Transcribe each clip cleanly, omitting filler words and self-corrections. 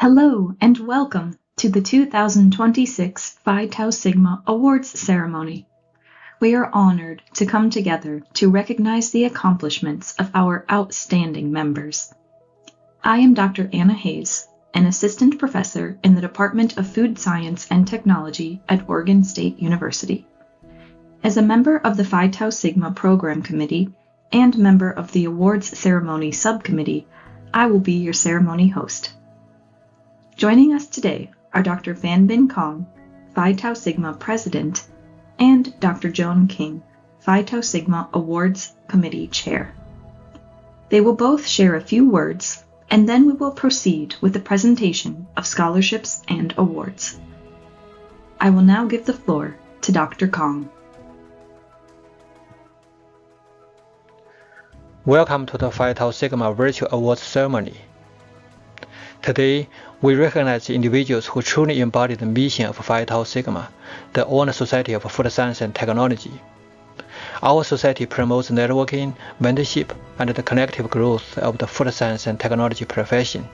Hello and welcome to the 2026 Phi Tau Sigma Awards Ceremony. We are honored to come together to recognize the accomplishments of our outstanding members. I am Dr. Anna Hayes, an assistant professor in the Department of Food Science and Technology at Oregon State University. As a member of the Phi Tau Sigma Program Committee and member of the Awards Ceremony Subcommittee, I will be your ceremony host. Joining us today are Dr. Van Bin Kong, Phi Tau Sigma President, and Dr. Joan King, Phi Tau Sigma Awards Committee Chair. They will both share a few words, and then we will proceed with the presentation of scholarships and awards. I will now give the floor to Dr. Kong. Welcome to the Phi Tau Sigma Virtual Awards Ceremony. Today, we recognize individuals who truly embody the mission of Phi Tau Sigma, the Honor Society of Food Science and Technology. Our society promotes networking, mentorship, and the collective growth of the food science and technology profession.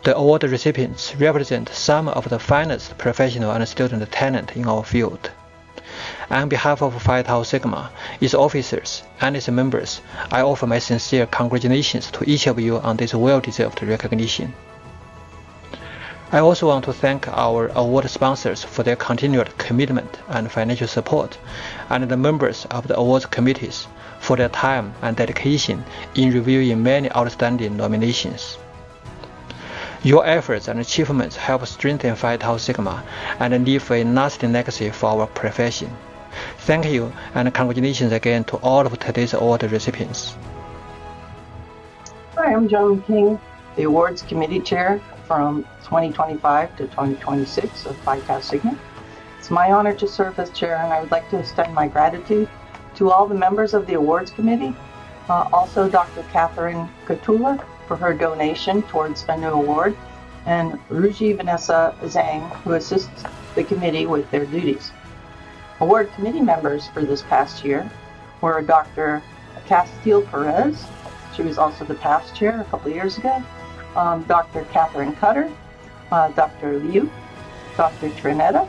The award recipients represent some of the finest professional and student talent in our field. On behalf of Phi Tau Sigma, its officers, and its members, I offer my sincere congratulations to each of you on this well-deserved recognition. I also want to thank our award sponsors for their continued commitment and financial support, and the members of the awards committees for their time and dedication in reviewing many outstanding nominations. Your efforts and achievements help strengthen Phi Tau Sigma and leave a lasting legacy for our profession. Thank you, and congratulations again to all of today's award recipients. Hi, I'm Joan King, the Awards Committee Chair from 2025 to 2026 of Phi Tau Sigma. It's my honor to serve as Chair, and I would like to extend my gratitude to all the members of the Awards Committee, also Dr. Catherine Katula for her donation towards a new award, and Ruji Vanessa Zhang, who assists the committee with their duties. Award committee members for this past year were Dr. Castile Perez, she was also the past chair a couple of years ago, Dr. Catherine Cutter, Dr. Liu, Dr. Trinetta,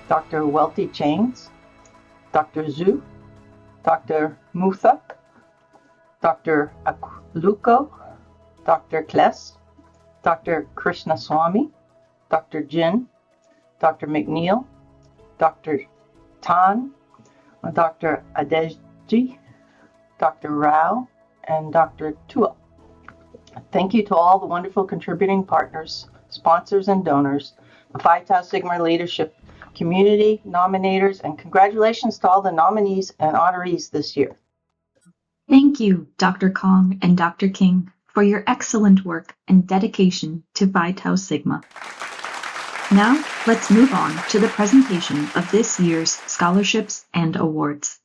Dr. Welty Chains, Dr. Zhu, Dr. Mutha, Dr. Akluko, Dr. Kles, Dr. Krishnaswamy, Dr. Jin, Dr. McNeil, Dr. Tan, Dr. Adeji, Dr. Rao, and Dr. Tua. Thank you to all the wonderful contributing partners, sponsors, and donors, the Phi Tau Sigma leadership community, nominators, and congratulations to all the nominees and honorees this year. Thank you, Dr. Kong and Dr. King, for your excellent work and dedication to Phi Tau Sigma. Now, let's move on to the presentation of this year's scholarships and awards.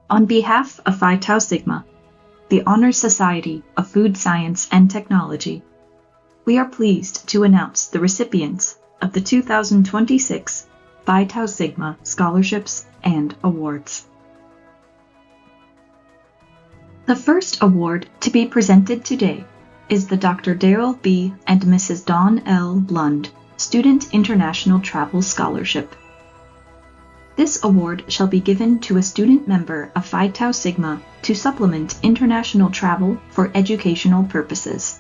On behalf of Phi Tau Sigma, the Honor Society of Food Science and Technology, we are pleased to announce the recipients of the 2026 Phi Tau Sigma scholarships and awards. The first award to be presented today is the Dr. Daryl B. and Mrs. Dawn L. Lund Student International Travel Scholarship. This award shall be given to a student member of Phi Tau Sigma to supplement international travel for educational purposes.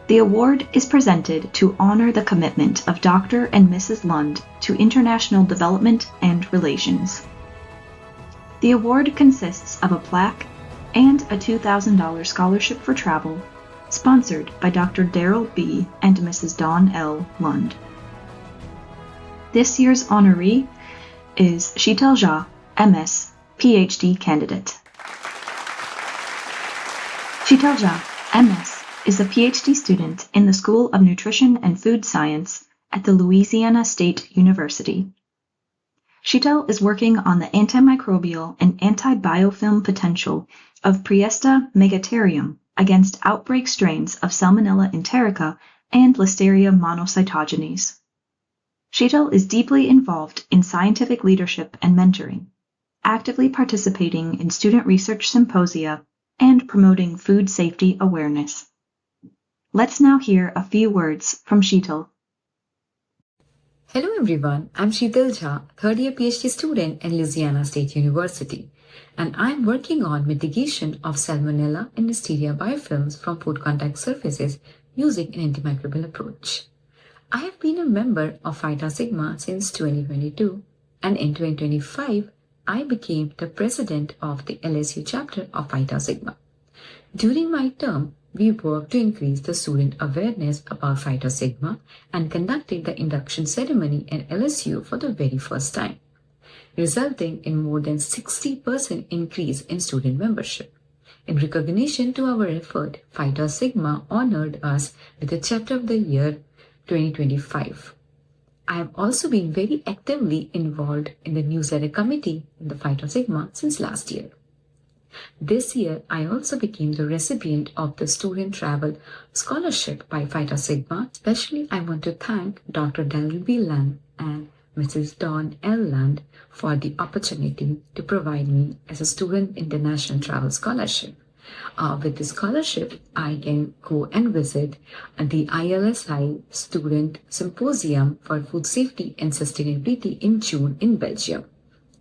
The award is presented to honor the commitment of Dr. and Mrs. Lund to international development and relations. The award consists of a plaque and a $2,000 scholarship for travel, sponsored by Dr. Daryl B. and Mrs. Dawn L. Lund. This year's honoree is Sheetal Jha, MS, PhD candidate. Sheetal Jha, MS, is a PhD student in the School of Nutrition and Food Science at the Louisiana State University. Sheetal is working on the antimicrobial and antibiofilm potential of Priesta megaterium against outbreak strains of Salmonella enterica and Listeria monocytogenes. Sheetal is deeply involved in scientific leadership and mentoring, actively participating in student research symposia, and promoting food safety awareness. Let's now hear a few words from Sheetal. Hello everyone, I'm Sheetal Jha, third year PhD student at Louisiana State University, and I'm working on mitigation of Salmonella and Listeria biofilms from food contact surfaces using an antimicrobial approach. I have been a member of Phi Tau Sigma since 2022, and in 2025, I became the president of the LSU chapter of Phi Tau Sigma. During my term, we worked to increase the student awareness about Phi Tau Sigma and conducted the induction ceremony at LSU for the very first time, resulting in more than 60% increase in student membership. In recognition to our effort, Phi Tau Sigma honored us with the Chapter of the Year 2025. I have also been very actively involved in the newsletter committee in the Phi Tau Sigma since last year. This year, I also became the recipient of the Student Travel Scholarship by Phi Tau Sigma. Especially, I want to thank Dr. Daryl B. Land and Mrs. Dawn L. Land for the opportunity to provide me as a Student International Travel Scholarship. With this scholarship, I can go and visit the ILSI Student Symposium for Food Safety and Sustainability in June in Belgium.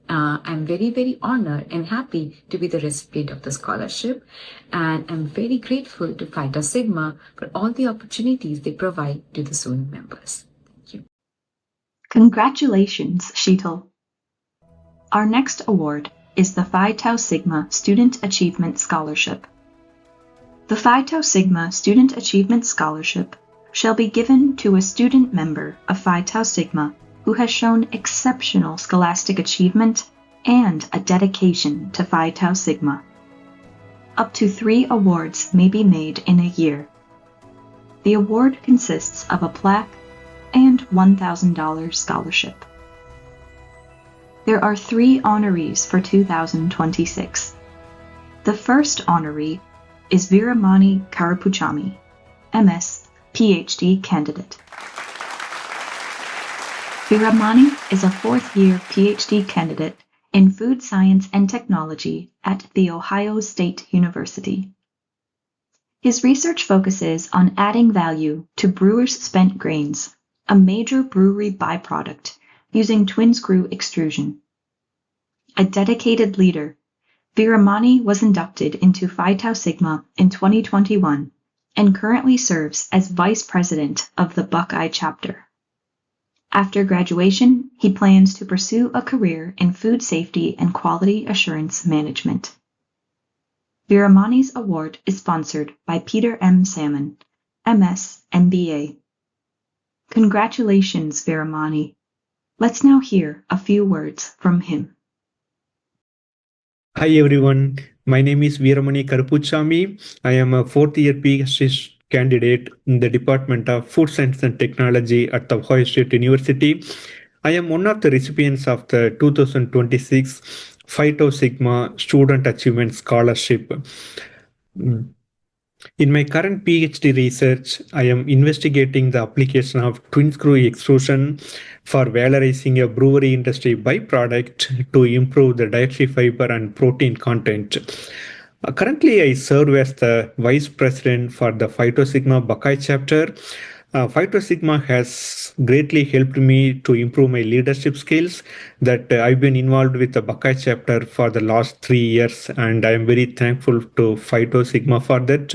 I'm very, very honored and happy to be the recipient of the scholarship, and I'm very grateful to Phi Tau Sigma for all the opportunities they provide to the student members. Thank you. Congratulations, Sheetal. Our next award is the Phi Tau Sigma Student Achievement Scholarship. The Phi Tau Sigma Student Achievement Scholarship shall be given to a student member of Phi Tau Sigma who has shown exceptional scholastic achievement and a dedication to Phi Tau Sigma. Up to 3 awards may be made in a year. The award consists of a plaque and $1,000 scholarship. There are 3 honorees for 2026. The first honoree is Veeramani Karapuchami, MS, PhD candidate. Veeramani is a 4th-year PhD candidate in Food Science and Technology at The Ohio State University. His research focuses on adding value to brewers' spent grains, a major brewery byproduct, using twin-screw extrusion. A dedicated leader, Veeramani was inducted into Phi Tau Sigma in 2021 and currently serves as Vice President of the Buckeye chapter. After graduation, he plans to pursue a career in food safety and quality assurance management. Veeramani's award is sponsored by Peter M. Salmon, MS, MBA. Congratulations, Veeramani. Let's now hear a few words from him. Hi everyone, my name is Veeramani Karapuchami. I am a 4th-year PhD candidate in the Department of Food Science and Technology at the Ohio State University. I am one of the recipients of the 2026 Phi Tau Sigma Student Achievement Scholarship. In my current PhD research, I am investigating the application of twin-screw extrusion for valorizing a brewery industry byproduct to improve the dietary fiber and protein content. Currently, I serve as the Vice President for the Phi Tau Sigma Buckeye chapter. Phi Tau Sigma has greatly helped me to improve my leadership skills that I've been involved with the Buckeye chapter for the last 3 years, and I am very thankful to Phi Tau Sigma for that.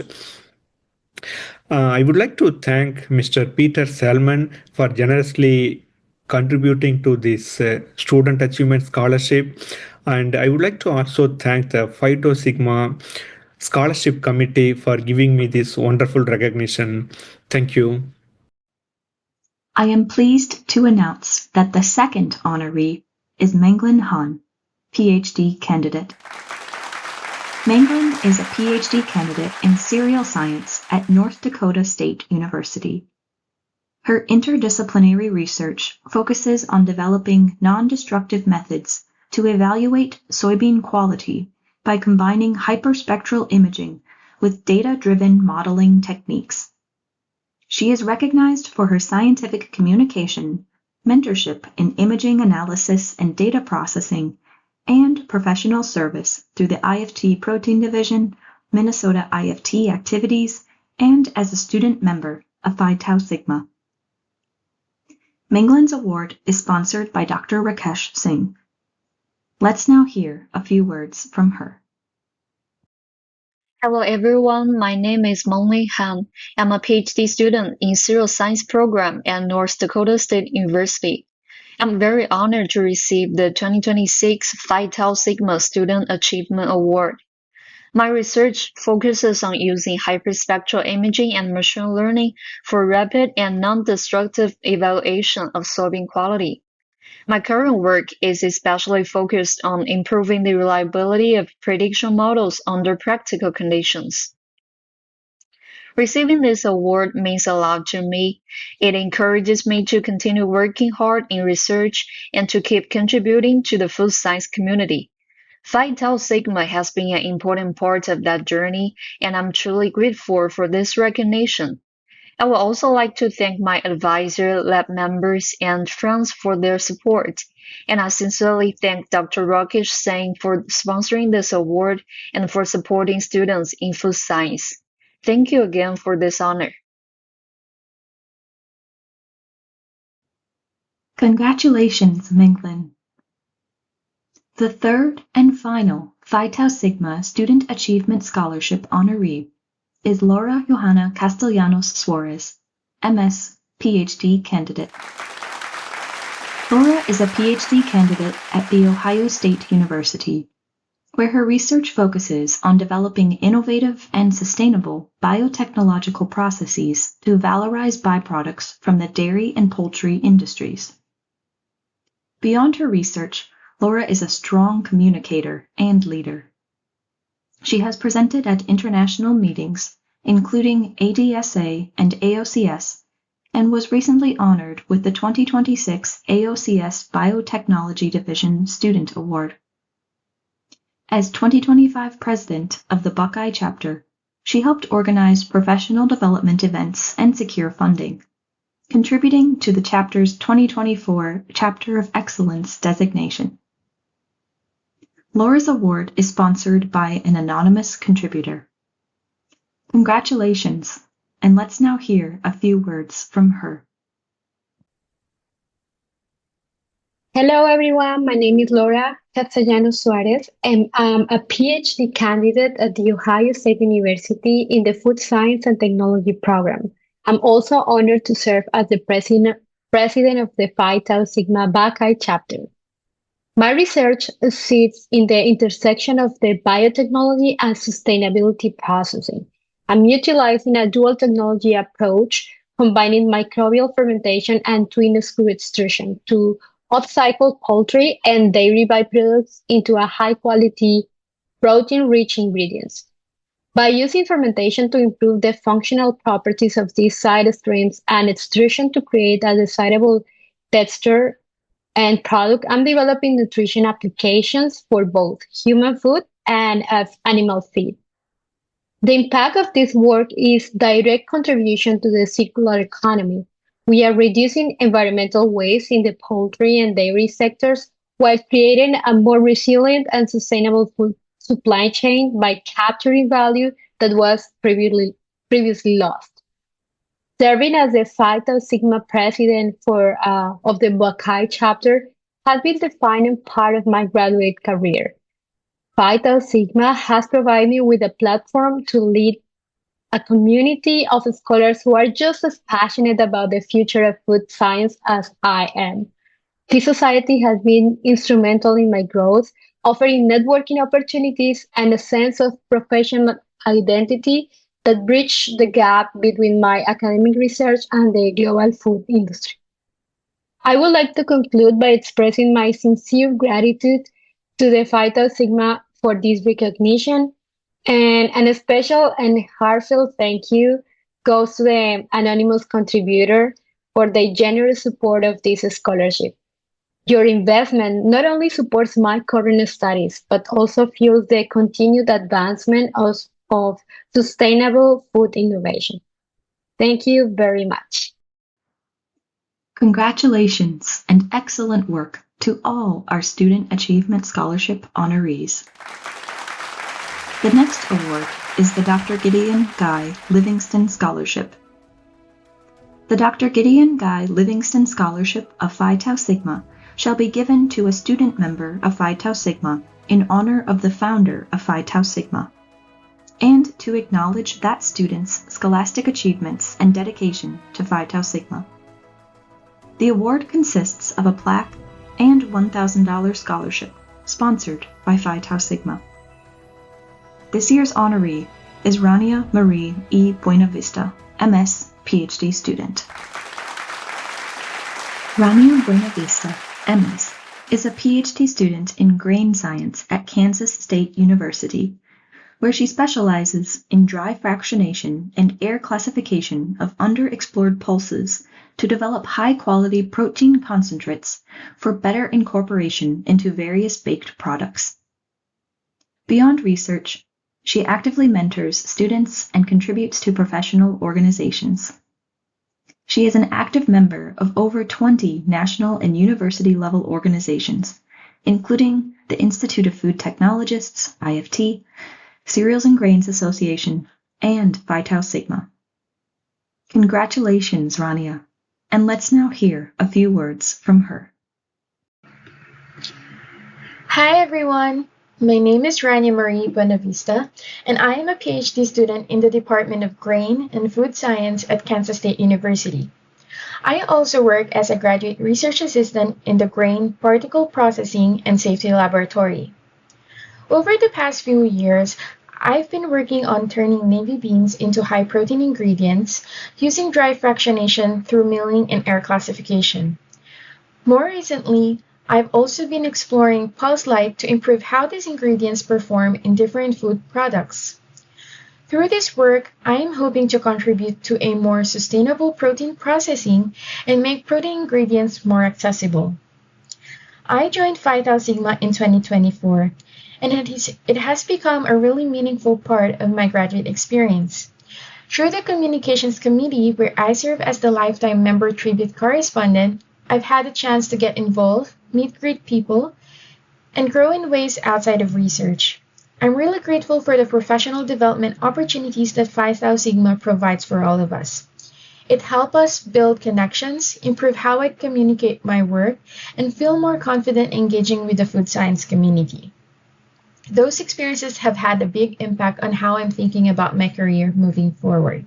I would like to thank Mr. Peter Salmon for generously contributing to this Student Achievement Scholarship, and I would like to also thank the Phi Tau Sigma Scholarship Committee for giving me this wonderful recognition. Thank you. I am pleased to announce that the second honoree is Menglin Han, PhD candidate. Menglin is a PhD candidate in cereal science at North Dakota State University. Her interdisciplinary research focuses on developing non-destructive methods to evaluate soybean quality by combining hyperspectral imaging with data-driven modeling techniques. She is recognized for her scientific communication, mentorship in imaging analysis and data processing, and professional service through the IFT Protein Division, Minnesota IFT activities, and as a student member of Phi Tau Sigma. Minglin's award is sponsored by Dr. Rakesh Singh. Let's now hear a few words from her. Hello everyone, my name is Mengli Han. I'm a PhD student in Serial Science program at North Dakota State University. I'm very honored to receive the 2026 Phi Tau Sigma Student Achievement Award. My research focuses on using hyperspectral imaging and machine learning for rapid and non-destructive evaluation of soybean quality. My current work is especially focused on improving the reliability of prediction models under practical conditions. Receiving this award means a lot to me. It encourages me to continue working hard in research and to keep contributing to the food science community. Phi Tau Sigma has been an important part of that journey, and I'm truly grateful for this recognition. I would also like to thank my advisor, lab members, and friends for their support, and I sincerely thank Dr. Rakesh Singh for sponsoring this award and for supporting students in food science. Thank you again for this honor. Congratulations, Minglin. The third and final Phi Tau Sigma Student Achievement Scholarship honoree is Laura Johanna Castellanos Suarez, MS, PhD candidate. Laura is a PhD candidate at The Ohio State University, where her research focuses on developing innovative and sustainable biotechnological processes to valorize byproducts from the dairy and poultry industries. Beyond her research, Laura is a strong communicator and leader. She has presented at international meetings, including ADSA and AOCS, and was recently honored with the 2026 AOCS Biotechnology Division Student Award. As 2025 president of the Buckeye chapter, she helped organize professional development events and secure funding, contributing to the chapter's 2024 Chapter of Excellence designation. Laura's award is sponsored by an anonymous contributor. Congratulations, and let's now hear a few words from her. Hello everyone, my name is Laura Castellanos Suarez, and I'm a PhD candidate at The Ohio State University in the Food Science and Technology program. I'm also honored to serve as the president of the Phi Tau Sigma Buckeye chapter. My research sits in the intersection of the biotechnology and sustainability processing. I'm utilizing a dual technology approach, combining microbial fermentation and twin screw extrusion to upcycle poultry and dairy byproducts into a high-quality, protein-rich ingredients. By using fermentation to improve the functional properties of these side streams and extrusion to create a desirable texture and product, I'm developing nutrition applications for both human food and animal feed. The impact of this work is direct contribution to the circular economy. We are reducing environmental waste in the poultry and dairy sectors while creating a more resilient and sustainable food supply chain by capturing value that was previously lost. Serving as the Phi Tau Sigma president of the Buckeye chapter has been the defining part of my graduate career. Phi Tau Sigma has provided me with a platform to lead a community of scholars who are just as passionate about the future of food science as I am. This society has been instrumental in my growth, offering networking opportunities and a sense of professional identity that bridge the gap between my academic research and the global food industry. I would like to conclude by expressing my sincere gratitude to the Phi Tau Sigma for this recognition, and a special and heartfelt thank you goes to the anonymous contributor for the generous support of this scholarship. Your investment not only supports my current studies, but also fuels the continued advancement of sustainable food innovation. Thank you very much. Congratulations and excellent work to all our Student Achievement Scholarship honorees. The next award is the Dr. Gideon Guy Livingston Scholarship. The Dr. Gideon Guy Livingston Scholarship of Phi Tau Sigma shall be given to a student member of Phi Tau Sigma in honor of the founder of Phi Tau Sigma, and to acknowledge that student's scholastic achievements and dedication to Phi Tau Sigma. The award consists of a plaque and $1,000 scholarship sponsored by Phi Tau Sigma. This year's honoree is Rania Marie E. Buenavista, MS, PhD student. Rania Buenavista, MS, is a PhD student in grain science at Kansas State University, where she specializes in dry fractionation and air classification of underexplored pulses to develop high-quality protein concentrates for better incorporation into various baked products. Beyond research, she actively mentors students and contributes to professional organizations. She is an active member of over 20 national and university-level organizations, including the Institute of Food Technologists, IFT, Cereals and Grains Association, and Phi Tau Sigma. Congratulations, Rania, and let's now hear a few words from her. Hi everyone, my name is Rania Marie Buenavista, and I am a PhD student in the Department of Grain and Food Science at Kansas State University. I also work as a graduate research assistant in the Grain Particle Processing and Safety Laboratory. Over the past few years, I've been working on turning navy beans into high-protein ingredients using dry fractionation through milling and air classification. More recently, I've also been exploring pulse light to improve how these ingredients perform in different food products. Through this work, I am hoping to contribute to a more sustainable protein processing and make protein ingredients more accessible. I joined Phi Tau Sigma in 2024, and it has become a really meaningful part of my graduate experience. Through the Communications Committee, where I serve as the Lifetime Member Tribute Correspondent, I've had a chance to get involved, meet great people, and grow in ways outside of research. I'm really grateful for the professional development opportunities that Phi Tau Sigma provides for all of us. It helps us build connections, improve how I communicate my work, and feel more confident engaging with the food science community. Those experiences have had a big impact on how I'm thinking about my career moving forward.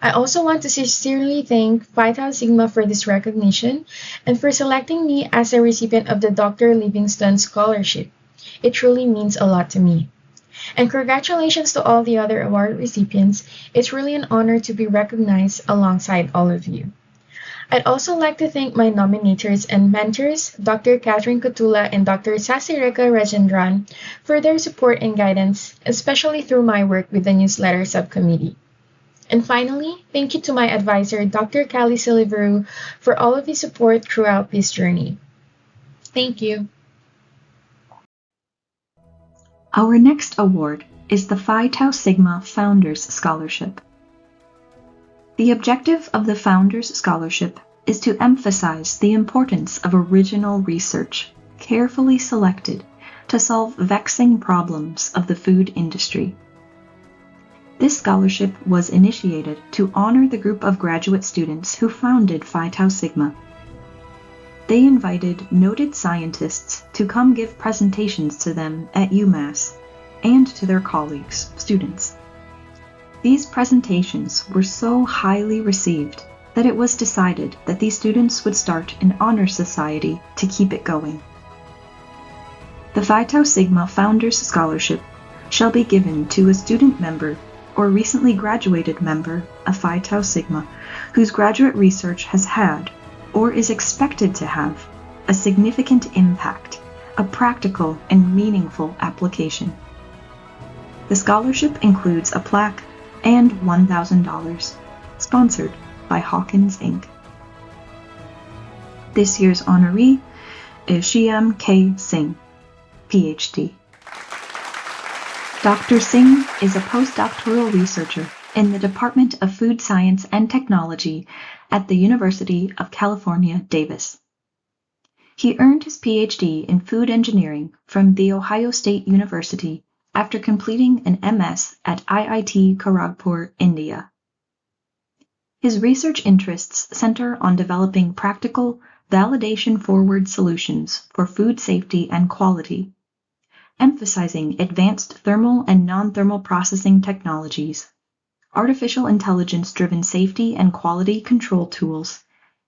I also want to sincerely thank Phi Tau Sigma for this recognition and for selecting me as a recipient of the Dr. Livingston Scholarship. It truly means a lot to me. And congratulations to all the other award recipients. It's really an honor to be recognized alongside all of you. I'd also like to thank my nominators and mentors, Dr. Catherine Cotula and Dr. Sasireka Rajendran, for their support and guidance, especially through my work with the newsletter subcommittee. And finally, thank you to my advisor, Dr. Callie Siliveru, for all of his support throughout this journey. Thank you. Our next award is the Phi Tau Sigma Founders Scholarship. The objective of the Founders Scholarship is to emphasize the importance of original research, carefully selected to solve vexing problems of the food industry. This scholarship was initiated to honor the group of graduate students who founded Phi Tau Sigma. They invited noted scientists to come give presentations to them at UMass and to their colleagues, students. These presentations were so highly received that it was decided that these students would start an honor society to keep it going. The Phi Tau Sigma Founders Scholarship shall be given to a student member or recently graduated member of Phi Tau Sigma whose graduate research has had, or is expected to have, a significant impact, a practical and meaningful application. The scholarship includes a plaque and $1,000, sponsored by Hawkins, Inc. This year's honoree is Shyam K. Singh, PhD. Dr. Singh is a postdoctoral researcher in the Department of Food Science and Technology at the University of California, Davis. He earned his PhD in food engineering from The Ohio State University after completing an MS at IIT Kharagpur, India. His research interests center on developing practical, validation-forward solutions for food safety and quality, emphasizing advanced thermal and non-thermal processing technologies, artificial intelligence-driven safety and quality control tools,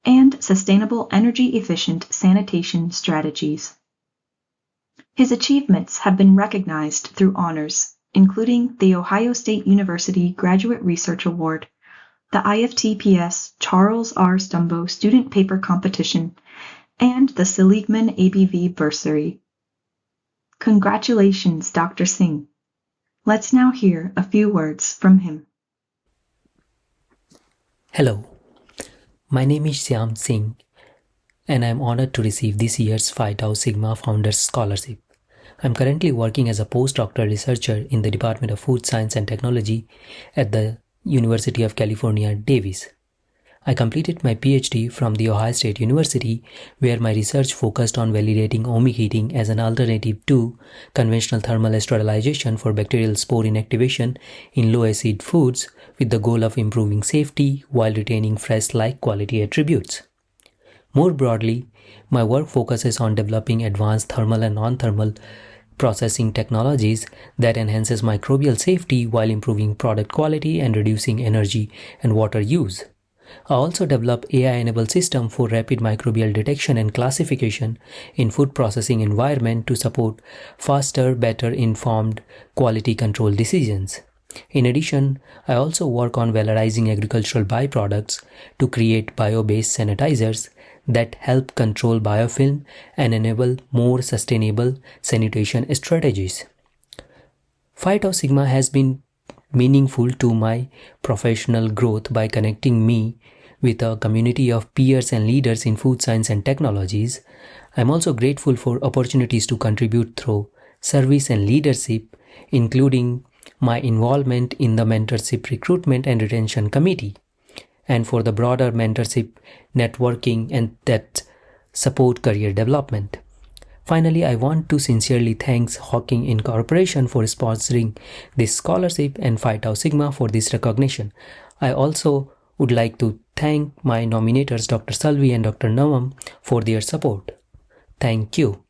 and sustainable energy-efficient sanitation strategies. His achievements have been recognized through honors, including the Ohio State University Graduate Research Award, the IFTPS Charles R. Stumbo Student Paper Competition, and the Seligman ABV Bursary. Congratulations, Dr. Singh. Let's now hear a few words from him. Hello, my name is Shyam Singh, and I am honored to receive this year's Phi Tau Sigma Founders Scholarship. I am currently working as a postdoctoral researcher in the Department of Food Science and Technology at the University of California, Davis. I completed my PhD from the Ohio State University, where my research focused on validating ohmic heating as an alternative to conventional thermal sterilization for bacterial spore inactivation in low-acid foods, with the goal of improving safety while retaining fresh-like quality attributes. More broadly, my work focuses on developing advanced thermal and non-thermal processing technologies that enhances microbial safety while improving product quality and reducing energy and water use. I also develop AI-enabled system for rapid microbial detection and classification in food processing environment to support faster, better informed quality control decisions. In addition, I also work on valorizing agricultural byproducts to create bio-based sanitizers that help control biofilm and enable more sustainable sanitation strategies. Phi Tau Sigma has been meaningful to my professional growth by connecting me with a community of peers and leaders in food science and technologies. I am also grateful for opportunities to contribute through service and leadership, including my involvement in the Mentorship Recruitment and Retention Committee, and for the broader mentorship networking and that support career development. Finally, I want to sincerely thank Hawking Incorporation for sponsoring this scholarship and Phi Tau Sigma for this recognition. I also would like to thank my nominators Dr. Salvi and Dr. Nawam for their support. Thank you.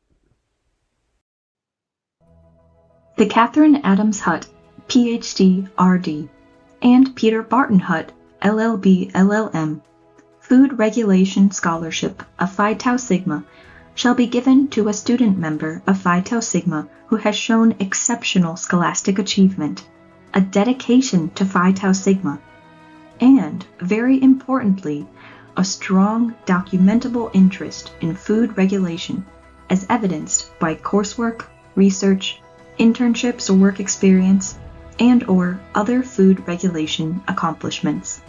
The Catherine Adams Hutt, PhD, RD, and Peter Barton Hutt, LLB, LLM, Food Regulation Scholarship of Phi Tau Sigma shall be given to a student member of Phi Tau Sigma who has shown exceptional scholastic achievement, a dedication to Phi Tau Sigma, and, very importantly, a strong documentable interest in food regulation as evidenced by coursework, research, internships or work experience, and/or other food regulation accomplishments.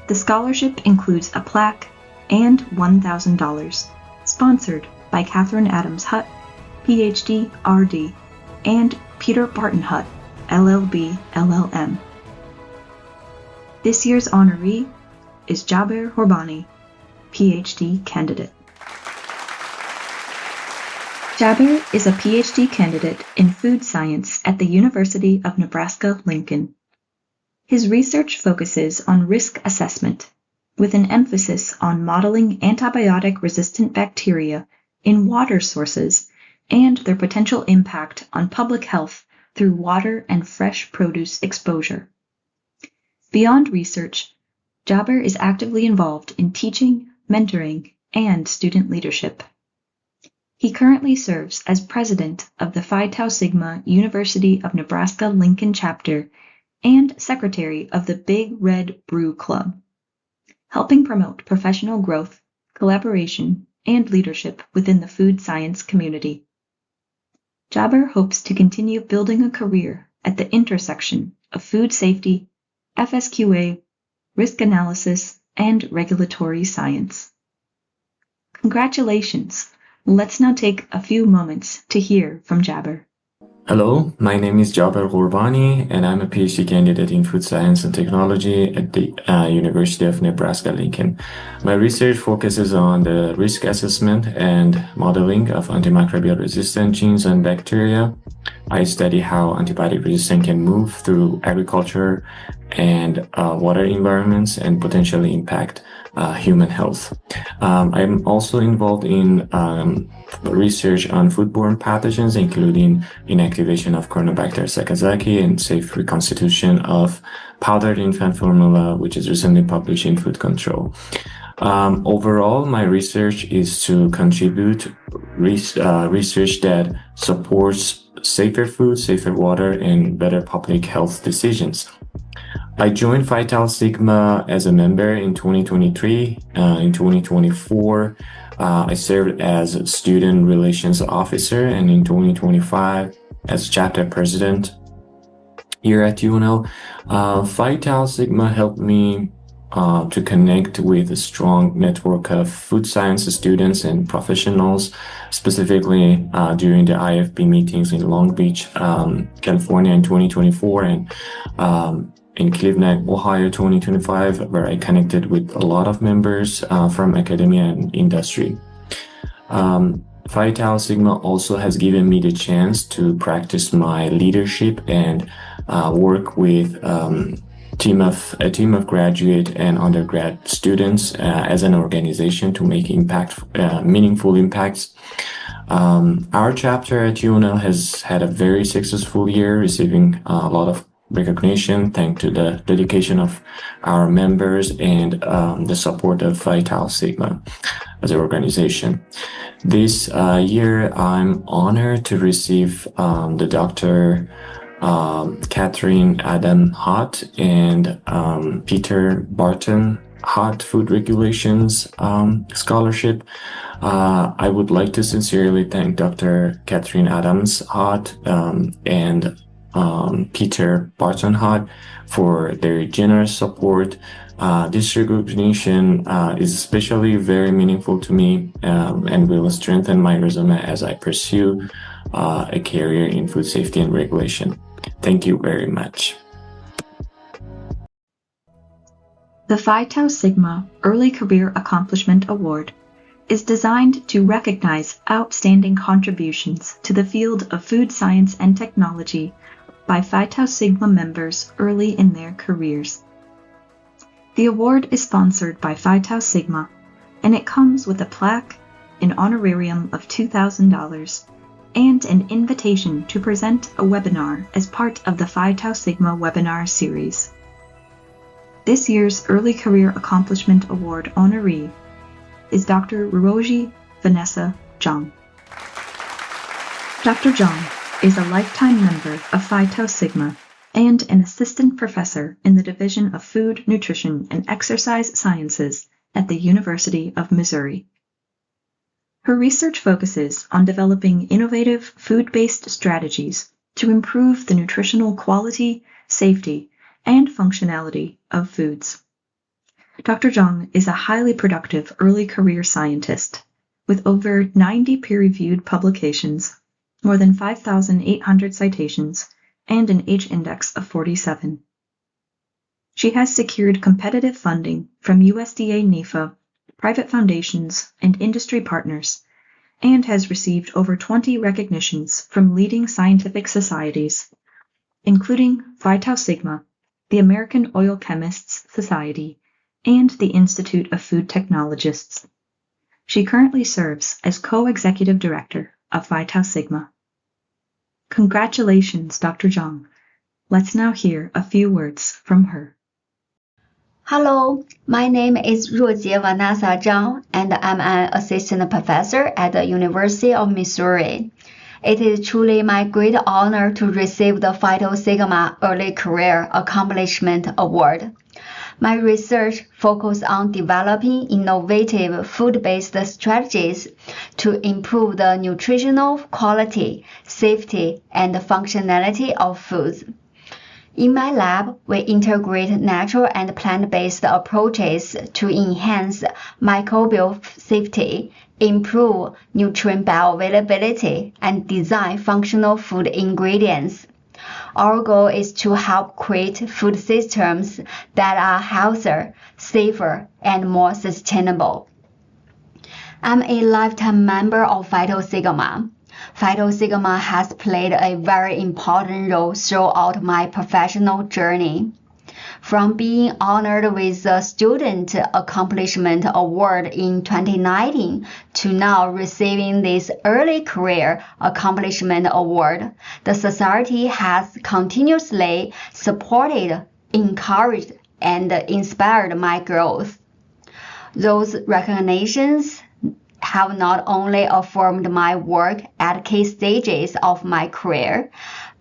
The scholarship includes a plaque and $1,000, sponsored by Catherine Adams Hutt, PhD, RD, and Peter Barton Hutt, LLB, LLM. This year's honoree is Jaber Horbani, PhD candidate. Jaber is a PhD candidate in food science at the University of Nebraska-Lincoln. His research focuses on risk assessment, with an emphasis on modeling antibiotic-resistant bacteria in water sources and their potential impact on public health through water and fresh produce exposure. Beyond research, Jaber is actively involved in teaching, mentoring, and student leadership. He currently serves as president of the Phi Tau Sigma University of Nebraska-Lincoln chapter and secretary of the Big Red Brew Club, helping promote professional growth, collaboration, and leadership within the food science community. Jaber hopes to continue building a career at the intersection of food safety, FSQA, risk analysis, and regulatory science. Congratulations! Let's now take a few moments to hear from Jaber. Hello, my name is Jaber Ghurbani, and I'm a PhD candidate in food science and technology at the University of Nebraska-Lincoln. My research focuses on the risk assessment and modeling of antimicrobial resistant genes and bacteria. I study how antibiotic resistance can move through agriculture and water environments and potentially impact human health. I'm also involved in research on foodborne pathogens, including inactivation of Corynebacter sakazaki and safe reconstitution of powdered infant formula, which is recently published in Food Control. Overall, my research is to contribute research that supports safer food, safer water, and better public health decisions. I joined Phi Tau Sigma as a member in 2023. In 2024, I served as student relations officer, and in 2025 as chapter president here at UNL. Phi Tau Sigma helped me to connect with a strong network of food science students and professionals, specifically during the IFB meetings in Long Beach, California in 2024, and in Cleveland, Ohio 2025, where I connected with a lot of members from academia and industry. Phi Tau Sigma also has given me the chance to practice my leadership and work with a team of graduate and undergrad students as an organization to make meaningful impacts. Our chapter at UNL has had a very successful year, receiving a lot of recognition thanks to the dedication of our members and the support of Phi Tau Sigma as an organization. This year, I'm honored to receive the Dr. Catherine Adam Hott and Peter Barton Hott Food Regulations Scholarship. I would like to sincerely thank Dr. Catherine Adams Hott and Peter Barton Hott for their generous support. This recognition is especially very meaningful to me and will strengthen my resume as I pursue a career in food safety and regulation. Thank you very much. The Phi Tau Sigma Early Career Accomplishment Award is designed to recognize outstanding contributions to the field of food science and technology by Phi Tau Sigma members early in their careers. The award is sponsored by Phi Tau Sigma, and it comes with a plaque, an honorarium of $2,000, and an invitation to present a webinar as part of the Phi Tau Sigma webinar series. This year's Early Career Accomplishment Award honoree is Dr. Ruoji Vanessa Zhang. Dr. Zhang is a lifetime member of Phi Tau Sigma and an assistant professor in the Division of Food, Nutrition, and Exercise Sciences at the University of Missouri. Her research focuses on developing innovative food-based strategies to improve the nutritional quality, safety, and functionality of foods. Dr. Zhang is a highly productive early career scientist with over 90 peer-reviewed publications, more than 5,800 citations, and an H-index of 47. She has secured competitive funding from USDA NIFA, private foundations, and industry partners, and has received over 20 recognitions from leading scientific societies, including Phi Tau Sigma, the American Oil Chemists Society, and the Institute of Food Technologists. She currently serves as co-executive director of Phi Tau Sigma. Congratulations, Dr. Zhang. Let's now hear a few words from her. Hello, my name is Ruojie Vanessa Zhang, and I'm an assistant professor at the University of Missouri. It is truly my great honor to receive the Phi Tau Sigma Early Career Accomplishment Award. My research focuses on developing innovative food-based strategies to improve the nutritional quality, safety, and functionality of foods. In my lab, we integrate natural and plant-based approaches to enhance microbial safety improve nutrient bioavailability, and design functional food ingredients. Our goal is to help create food systems that are healthier, safer, and more sustainable. I'm a lifetime member of Phi Sigma. Phi Sigma has played a very important role throughout my professional journey. From being honored with the Student Accomplishment Award in 2019 to now receiving this Early Career Accomplishment Award, the Society has continuously supported, encouraged, and inspired my growth. Those recognitions have not only affirmed my work at key stages of my career,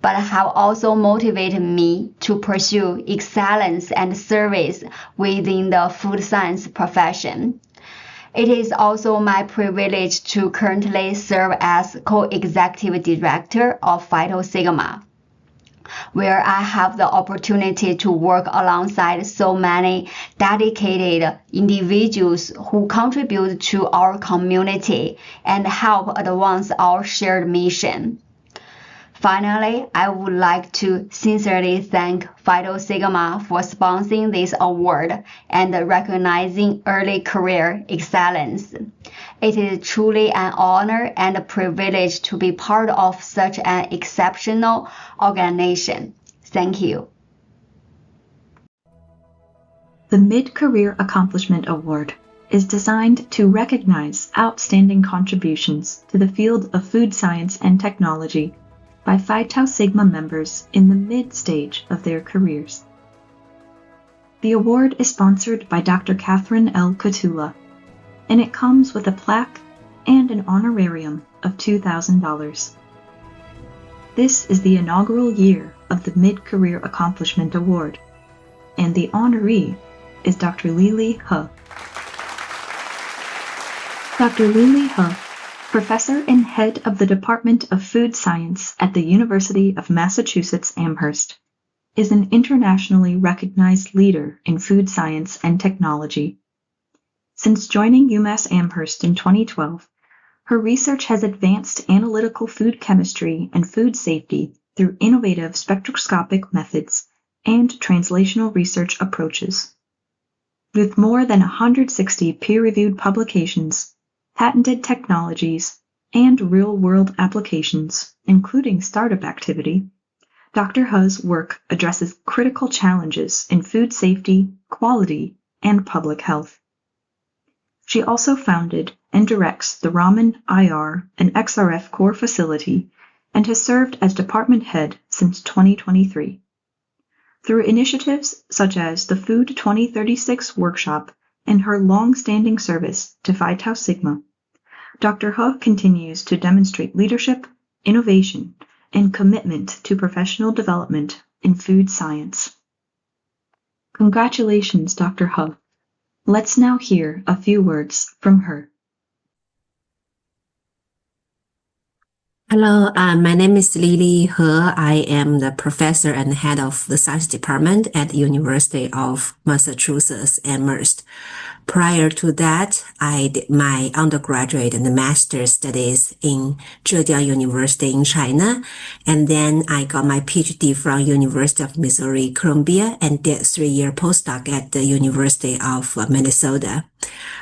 but have also motivated me to pursue excellence and service within the food science profession. It is also my privilege to currently serve as co-executive director of Phi Sigma, where I have the opportunity to work alongside so many dedicated individuals who contribute to our community and help advance our shared mission. Finally, I would like to sincerely thank Phi Sigma for sponsoring this award and recognizing early career excellence. It is truly an honor and a privilege to be part of such an exceptional organization. Thank you. The Mid-Career Accomplishment Award is designed to recognize outstanding contributions to the field of food science and technology by Phi Tau Sigma members in the mid-stage of their careers. The award is sponsored by Dr. Catherine L. Cotula, and it comes with a plaque and an honorarium of $2,000. This is the inaugural year of the Mid-Career Accomplishment Award, and the honoree is Dr. Lili He. Dr. Lili He, professor and head of the Department of Food Science at the University of Massachusetts Amherst, is an internationally recognized leader in food science and technology. Since joining UMass Amherst in 2012, her research has advanced analytical food chemistry and food safety through innovative spectroscopic methods and translational research approaches. With more than 160 peer-reviewed publications, patented technologies, and real-world applications, including startup activity, Dr. He's work addresses critical challenges in food safety, quality, and public health. She also founded and directs the Raman IR and XRF Core facility and has served as department head since 2023. Through initiatives such as the Food 2036 workshop and her long-standing service to Phi Tau Sigma, Dr. He continues to demonstrate leadership, innovation, and commitment to professional development in food science. Congratulations, Dr. He. Let's now hear a few words from her. Hello, my name is Lili He. I am the professor and head of the science department at the University of Massachusetts Amherst. Prior to that, I did my undergraduate and master's studies in Zhejiang University in China, and then I got my PhD from University of Missouri, Columbia, and did 3-year postdoc at the University of Minnesota.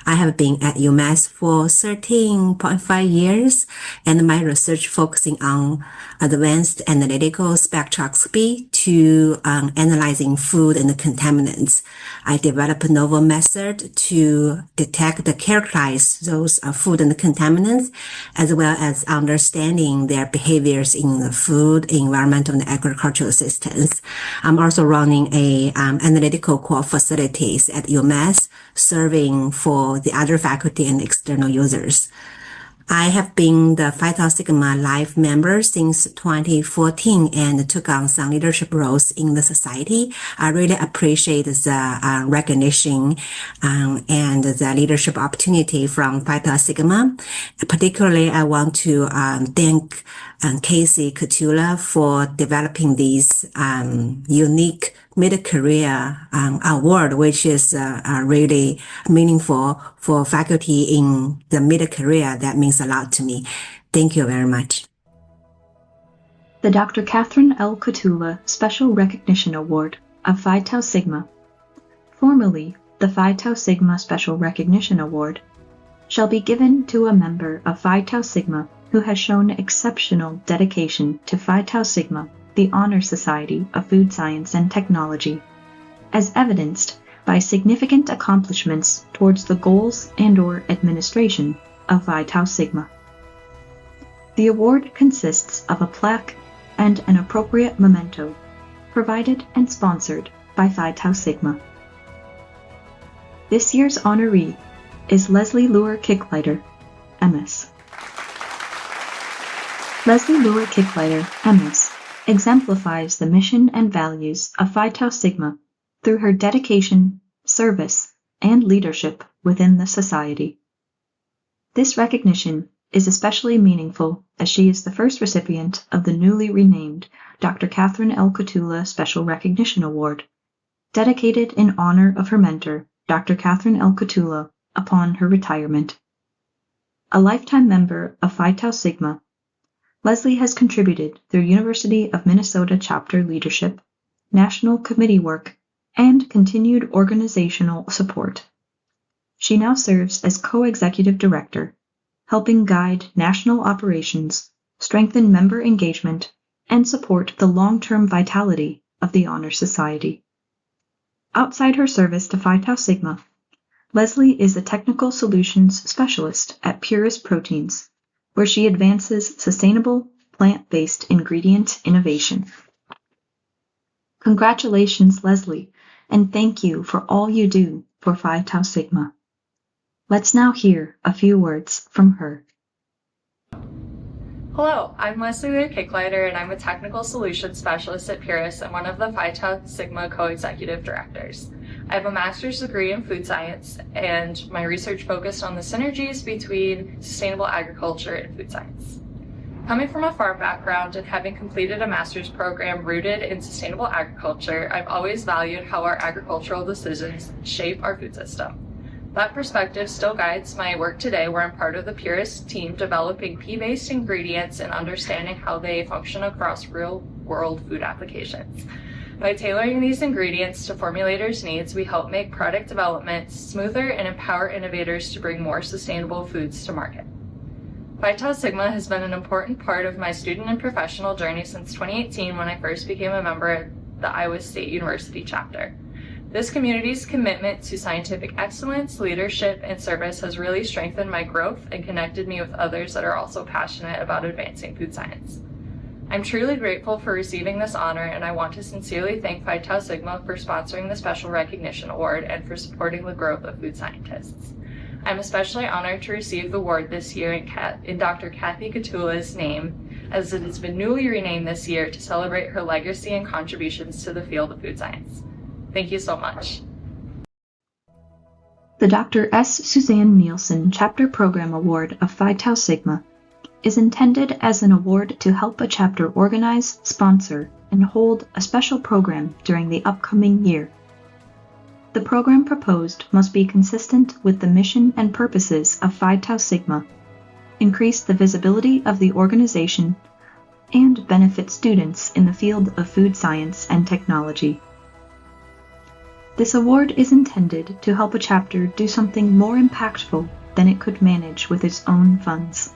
I have been at UMass for 13.5 years, and my research focusing on advanced analytical spectroscopy to analyzing food and contaminants. I developed a novel method to detect and characterize those food and contaminants, as well as understanding their behaviors in the food, environmental, and agricultural systems. I'm also running a analytical core facilities at UMass, serving for the other faculty and external users. I have been the Phi Tau Sigma Life member since 2014 and took on some leadership roles in the society. I really appreciate the recognition and the leadership opportunity from Phi Tau Sigma. Particularly, I want to thank Casey Cotula for developing these unique mid-career award, which is really meaningful for faculty in the mid-career. That means a lot to me. Thank you very much. The Dr. Catherine L. Cotula Special Recognition Award of Phi Tau Sigma, formerly the Phi Tau Sigma Special Recognition Award, shall be given to a member of Phi Tau Sigma who has shown exceptional dedication to Phi Tau Sigma, the Honor Society of Food Science and Technology, as evidenced by significant accomplishments towards the goals and/or administration of Phi Tau Sigma. The award consists of a plaque and an appropriate memento, provided and sponsored by Phi Tau Sigma. This year's honoree is Leslie Luer Kicklighter, MS. Leslie Luer Kicklighter, MS, exemplifies the mission and values of Phi Tau Sigma through her dedication, service, and leadership within the society. This recognition is especially meaningful as she is the first recipient of the newly renamed Dr. Catherine L. Cotula Special Recognition Award, dedicated in honor of her mentor, Dr. Catherine L. Cotula, upon her retirement. A lifetime member of Phi Tau Sigma, Leslie has contributed through University of Minnesota chapter leadership, national committee work, and continued organizational support. She now serves as co-executive director, helping guide national operations, strengthen member engagement, and support the long-term vitality of the Honor Society. Outside her service to Phi Tau Sigma, Leslie is a technical solutions specialist at Purus Proteins, where she advances sustainable, plant-based ingredient innovation. Congratulations, Leslie, and thank you for all you do for Phi Tau Sigma. Let's now hear a few words from her. Hello, I'm Leslie Luer Kicklighter, and I'm a technical solutions specialist at Purus and one of the Phi Tau Sigma co-executive directors. I have a master's degree in food science, and my research focused on the synergies between sustainable agriculture and food science. Coming from a farm background and having completed a master's program rooted in sustainable agriculture, I've always valued how our agricultural decisions shape our food system. That perspective still guides my work today, where I'm part of the Purus team developing pea-based ingredients and understanding how they function across real-world food applications. By tailoring these ingredients to formulators' needs, we help make product development smoother and empower innovators to bring more sustainable foods to market. Phi Tau Sigma has been an important part of my student and professional journey since 2018, when I first became a member at the Iowa State University chapter. This community's commitment to scientific excellence, leadership, and service has really strengthened my growth and connected me with others that are also passionate about advancing food science. I'm truly grateful for receiving this honor, and I want to sincerely thank Phi Tau Sigma for sponsoring the Special Recognition Award and for supporting the growth of food scientists. I'm especially honored to receive the award this year in Dr. Kathy Cotula's name, as it has been newly renamed this year to celebrate her legacy and contributions to the field of food science. Thank you so much. The Dr. S. Suzanne Nielsen Chapter Program Award of Phi Tau Sigma is intended as an award to help a chapter organize, sponsor, and hold a special program during the upcoming year. The program proposed must be consistent with the mission and purposes of Phi Tau Sigma, increase the visibility of the organization, and benefit students in the field of food science and technology. This award is intended to help a chapter do something more impactful than it could manage with its own funds.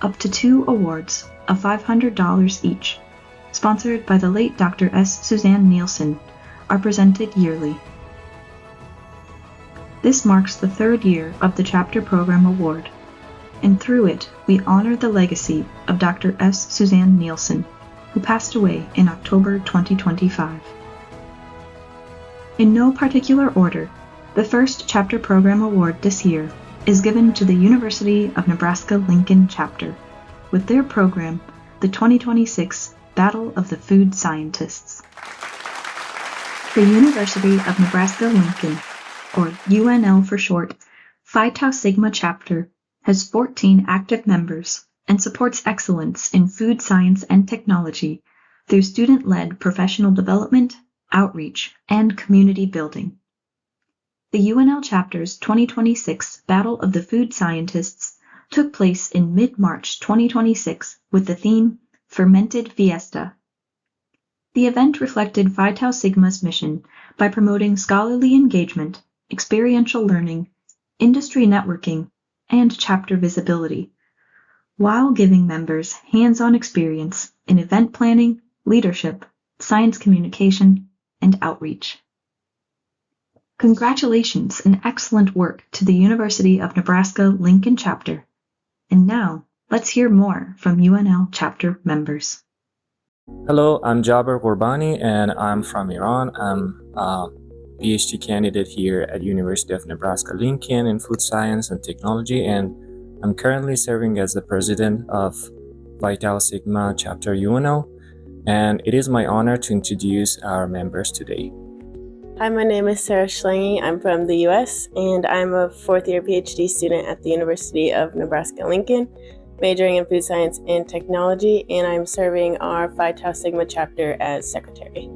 Up to 2 awards of $500 each, sponsored by the late Dr. S. Suzanne Nielsen, are presented yearly. This marks the 3rd year of the Chapter Program Award, and through it we honor the legacy of Dr. S. Suzanne Nielsen, who passed away in October 2025. In no particular order, the first Chapter Program Award this year is given to the University of Nebraska-Lincoln Chapter, with their program, the 2026 Battle of the Food Scientists. The University of Nebraska-Lincoln, or UNL for short, Phi Tau Sigma Chapter has 14 active members and supports excellence in food science and technology through student-led professional development, outreach, and community building. The UNL chapter's 2026 Battle of the Food Scientists took place in mid-March 2026 with the theme Fermented Fiesta. The event reflected Phi Tau Sigma's mission by promoting scholarly engagement, experiential learning, industry networking, and chapter visibility, while giving members hands-on experience in event planning, leadership, science communication, and outreach. Congratulations and excellent work to the University of Nebraska-Lincoln chapter. And now, let's hear more from UNL chapter members. Hello, I'm Jaber Ghorbani and I'm from Iran. I'm a PhD candidate here at University of Nebraska-Lincoln in Food Science and Technology, and I'm currently serving as the president of Phi Tau Sigma chapter UNL, and it is my honor to introduce our members today. Hi, my name is Sarah Schlange. I'm from the US and I'm a fourth-year PhD student at the University of Nebraska-Lincoln, majoring in food science and technology, and I'm serving our Phi Tau Sigma chapter as secretary.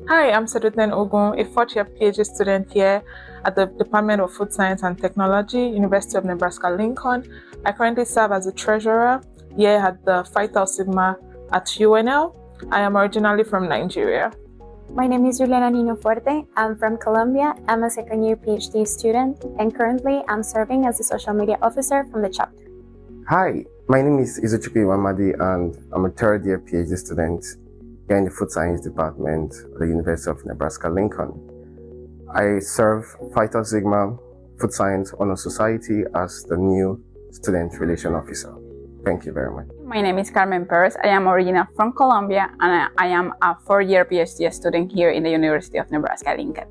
Hi, I'm Seduten Ogun, a fourth-year PhD student here at the Department of Food Science and Technology, University of Nebraska-Lincoln. I currently serve as a treasurer here at the Phi Tau Sigma at UNL. I am originally from Nigeria. My name is Juliana Nino Fuerte. I'm from Colombia. I'm a second-year PhD student, and currently I'm serving as the social media officer from the chapter. Hi, my name is Izuchukwu Iwamadi, and I'm a third-year PhD student here in the Food Science Department at the University of Nebraska-Lincoln. I serve Phi Tau Sigma Food Science Honor Society as the new Student Relation Officer. Thank you very much. My name is Carmen Perez. I am originally from Colombia, and I am a fourth-year PhD student here in the University of Nebraska-Lincoln.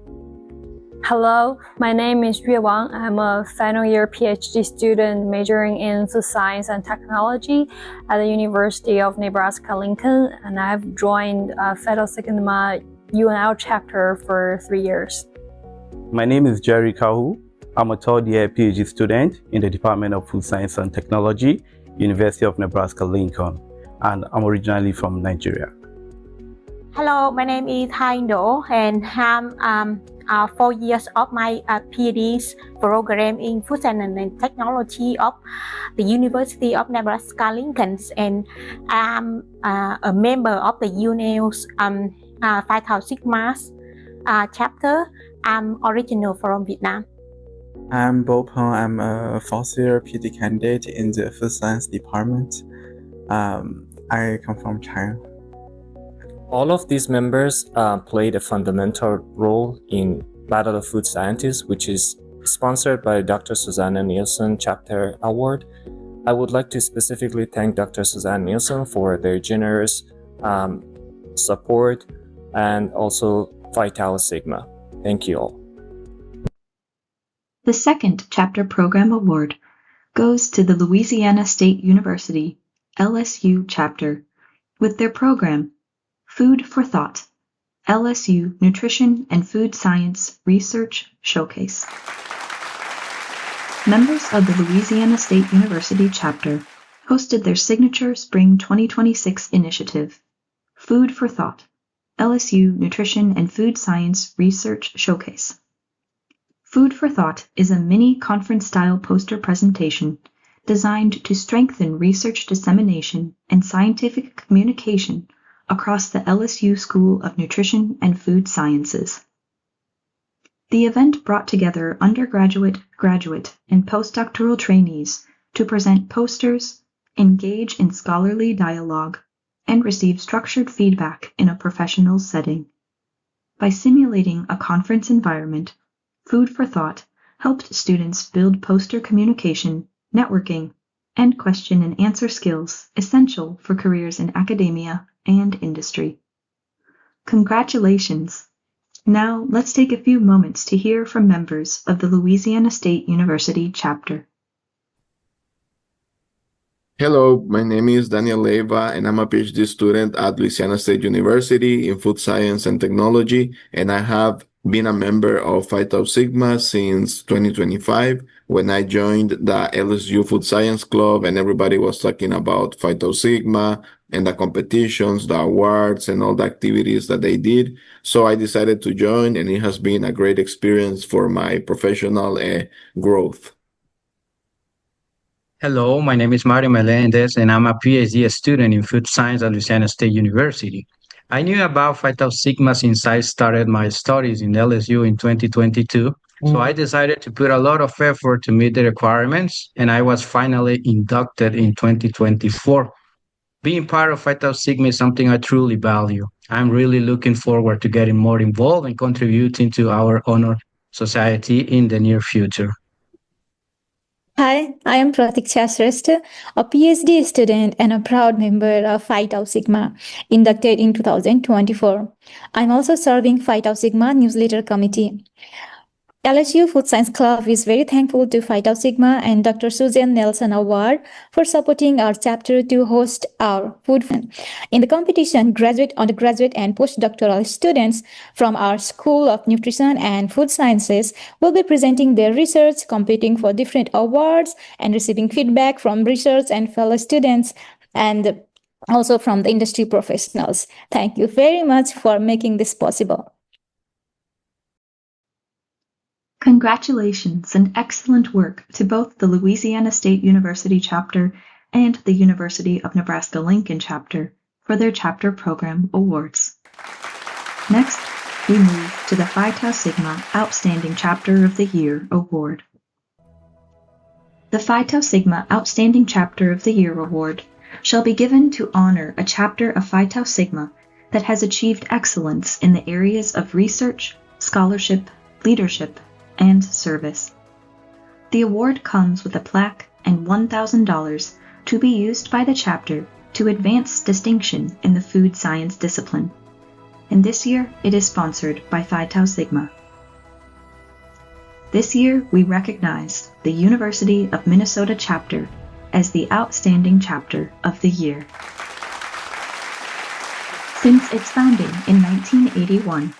Hello, my name is Yue Wang. I'm a final-year PhD student majoring in food science and technology at the University of Nebraska-Lincoln, and I've joined Phi Tau Sigma UNL chapter for 3 years. My name is Jerry Kahu. I'm a third-year PhD student in the Department of Food Science and Technology, University of Nebraska-Lincoln, and I'm originally from Nigeria. Hello, my name is Hai Do, and I'm 4 years of my PhD program in Food Science and Technology of the University of Nebraska-Lincoln, and I'm a member of the UNL's Phi Tau Sigma chapter. I'm original from Vietnam. I'm Bo Peng. I'm a fourth-year PhD candidate in the Food Science Department. I come from China. All of these members played a fundamental role in Battle of Food Scientists, which is sponsored by Dr. Susanna Nielsen Chapter Award. I would like to specifically thank Dr. Susanna Nielsen for their generous support, and also Phi Tau Sigma. Thank you all. The second Chapter Program Award goes to the Louisiana State University LSU chapter with their program Food for Thought, LSU Nutrition and Food Science Research Showcase. Members of the Louisiana State University chapter hosted their signature Spring 2026 initiative, Food for Thought, LSU Nutrition and Food Science Research Showcase. Food for Thought is a mini conference-style poster presentation designed to strengthen research dissemination and scientific communication across the LSU School of Nutrition and Food Sciences. The event brought together undergraduate, graduate, and postdoctoral trainees to present posters, engage in scholarly dialogue, and receive structured feedback in a professional setting. By simulating a conference environment, Food for Thought helped students build poster communication, networking, and question and answer skills essential for careers in academia and industry. Congratulations! Now let's take a few moments to hear from members of the Louisiana State University chapter. Hello, my name is Daniel Leiva, and I'm a PhD student at Louisiana State University in Food Science and Technology, and I have been a member of Phi Tau Sigma since 2025 when I joined the LSU Food Science Club, and everybody was talking about Phi Tau Sigma and the competitions, the awards, and all the activities that they did. So I decided to join, and it has been a great experience for my professional growth. Hello, my name is Mario Melendez, and I'm a PhD student in food science at Louisiana State University. I knew about Phi Tau Sigma since I started my studies in LSU in 2022. So I decided to put a lot of effort to meet the requirements, and I was finally inducted in 2024. Being part of Phi Tau Sigma is something I truly value. I'm really looking forward to getting more involved and contributing to our honor society in the near future. Hi, I am Pratiksha Shrestha, a PhD student and a proud member of Phi Tau Sigma, inducted in 2024. I'm also serving Phi Tau Sigma newsletter committee. LSU Food Science Club is very thankful to Phi Tau Sigma and Dr. Susan Nelson Award for supporting our chapter to host our food fun. In the competition, graduate, undergraduate, and postdoctoral students from our School of Nutrition and Food Sciences will be presenting their research, competing for different awards, and receiving feedback from research and fellow students, and also from the industry professionals. Thank you very much for making this possible. Congratulations and excellent work to both the Louisiana State University chapter and the University of Nebraska-Lincoln chapter for their chapter program awards. Next, we move to the Phi Tau Sigma Outstanding Chapter of the Year Award. The Phi Tau Sigma Outstanding Chapter of the Year Award shall be given to honor a chapter of Phi Tau Sigma that has achieved excellence in the areas of research, scholarship, leadership, and service. The award comes with a plaque and $1,000 to be used by the chapter to advance distinction in the food science discipline. And this year, it is sponsored by Phi Tau Sigma. This year, we recognize the University of Minnesota chapter as the Outstanding Chapter of the Year. Since its founding in 1981,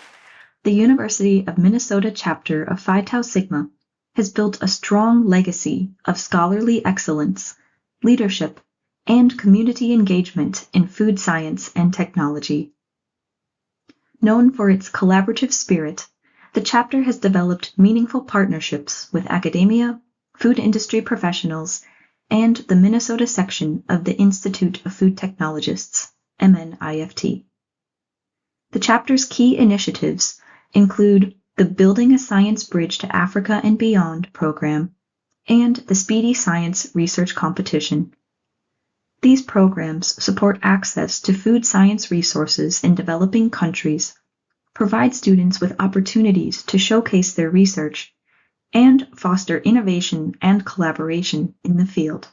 the University of Minnesota chapter of Phi Tau Sigma has built a strong legacy of scholarly excellence, leadership, and community engagement in food science and technology. Known for its collaborative spirit, the chapter has developed meaningful partnerships with academia, food industry professionals, and the Minnesota section of the Institute of Food Technologists, MNIFT. The chapter's key initiatives include the Building a Science Bridge to Africa and Beyond program and the Speedy Science Research Competition. These programs support access to food science resources in developing countries, provide students with opportunities to showcase their research, and foster innovation and collaboration in the field.